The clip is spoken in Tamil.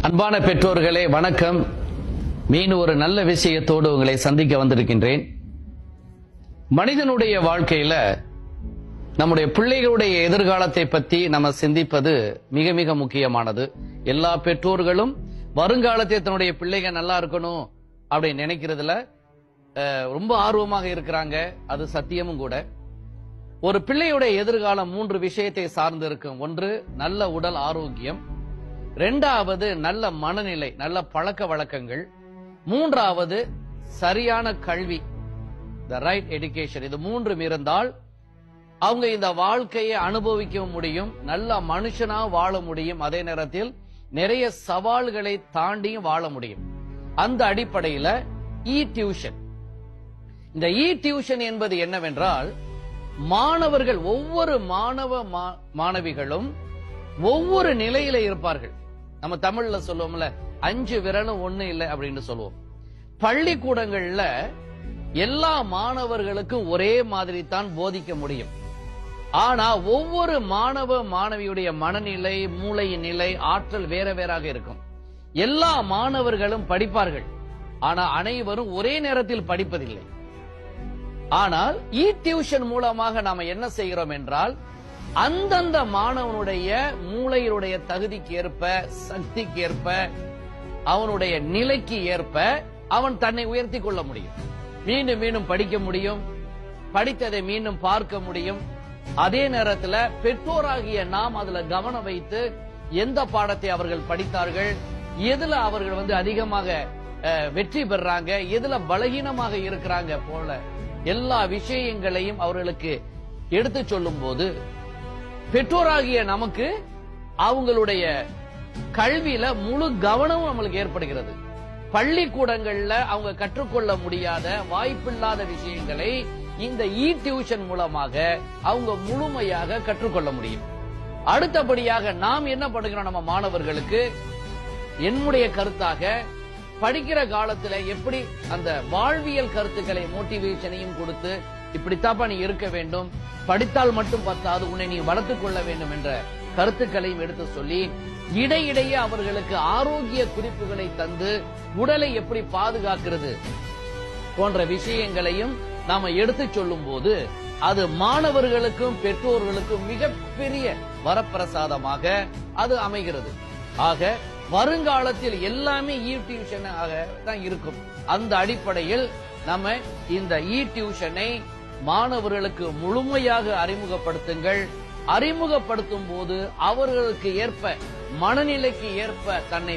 அன்பான பெற்றோர்களே வணக்கம். மீண்டும் ஒரு நல்ல விஷயத்தோடு உங்களை சந்திக்க வந்திருக்கின்றேன். மனிதனுடைய வாழ்க்கையில நம்முடைய பிள்ளைகளுடைய எதிர்காலத்தை பற்றி நம்ம சிந்திப்பது மிக மிக முக்கியமானது. எல்லா பெற்றோர்களும் வருங்காலத்தை தன்னுடைய பிள்ளைகள் நல்லா இருக்கணும் அப்படின்னு நினைக்கிறதுல ரொம்ப ஆர்வமாக இருக்கிறாங்க. அது சத்தியமும் கூட. ஒரு பிள்ளையுடைய எதிர்காலம் 3 விஷயத்தை சார்ந்து இருக்கும். ஒன்று, நல்ல உடல் ஆரோக்கியம். 2வது, நல்ல மனநிலை, நல்ல பழக்க வழக்கங்கள். 3வது, சரியான கல்வி, த ரைட் எஜுகேஷன். இது 3 இருந்தால் அவங்க இந்த வாழ்க்கையை அனுபவிக்க முடியும், நல்ல மனுஷனா வாழ முடியும், அதே நேரத்தில் நிறைய சவால்களை தாண்டியும் வாழ முடியும். அந்த அடிப்படையில் இ டியூஷன். இந்த இ டியூஷன் என்பது என்னவென்றால், மாணவர்கள் ஒவ்வொரு மாணவிகளும் ஒவ்வொரு நிலையில இருப்பார்கள். நம்ம தமிழ்ல சொல்லுவோம்ல, 5 விரலும் ஒண்ணு இல்லை அப்படின்னு சொல்லுவோம். பள்ளிக்கூடங்கள்ல எல்லா மாணவர்களுக்கும் ஒரே மாதிரி தான் போதிக்க முடியும். ஆனா ஒவ்வொரு மாணவியுடைய மனநிலை, மூளையின் நிலை, ஆற்றல் வேற வேறாக இருக்கும். எல்லா மாணவர்களும் படிப்பார்கள், ஆனா அனைவரும் ஒரே நேரத்தில் படிப்பதில்லை. ஆனால் இ டியூஷன் மூலமாக நாம என்ன செய்கிறோம் என்றால், அந்தந்த மாணவனுடைய மூளையினுடைய தகுதிக்கு ஏற்ப, சக்திக்கு ஏற்ப, அவனுடைய நிலைக்கு ஏற்ப அவன் தன்னை உயர்த்தி கொள்ள முடியும். மீண்டும் மீண்டும் படிக்க முடியும், படித்ததை மீண்டும் பார்க்க முடியும். அதே நேரத்தில் பெற்றோராகிய நாம் அதுல கவனம் வைத்து எந்த பாடத்தை அவர்கள் படித்தார்கள், எதுல அவர்கள் அதிகமாக வெற்றி பெறாங்க, எதுல பலகீனமாக இருக்கிறாங்க போல எல்லா விஷயங்களையும் அவர்களுக்கு எடுத்து சொல்லும் போது பெற்றோராகிய நமக்கு அவங்களுடைய கல்வியில முழு கவனமும் நம்மளுக்கு ஏற்படுகிறது. பள்ளிக்கூடங்கள்ல அவங்க கற்றுக்கொள்ள முடியாத, வாய்ப்பில்லாத விஷயங்களை இந்த இ டியூஷன் மூலமாக அவங்க முழுமையாக கற்றுக்கொள்ள முடியும். அடுத்தபடியாக நாம் என்ன பண்ணுகிறோம், நம்ம மாணவர்களுக்கு என்னுடைய கருத்தாக, படிக்கிற காலத்துல எப்படி அந்த வாழ்வியல் கருத்துக்களை, மோட்டிவேஷனையும் கொடுத்து, இப்படித்தாப்பா நீ இருக்க வேண்டும், படித்தால் மட்டும் பத்தாது, உன்னை நீ வளர்த்துக் கொள்ள வேண்டும் என்ற கருத்துக்களையும் எடுத்து சொல்லி, இடையிடையே அவர்களுக்கு ஆரோக்கிய குறிப்புகளை தந்து உடலை எப்படி பாதுகாக்கிறது போன்ற விஷயங்களையும் நாம எடுத்து சொல்லும் போது அது மாணவர்களுக்கும் பெற்றோர்களுக்கும் மிகப்பெரிய வரப்பிரசாதமாக அது அமைகிறது. ஆக வருங்காலத்தில் எல்லாமே இ டியூஷனாக தான் இருக்கும். அந்த அடிப்படையில் நம்ம இந்த இ டியூஷனை மாணவர்களுக்கு முழுமையாக அறிமுகப்படுத்துங்கள். அறிமுகப்படுத்தும் போது அவர்களுக்கு ஏற்ப, மனநிலைக்கு ஏற்ப தன்னை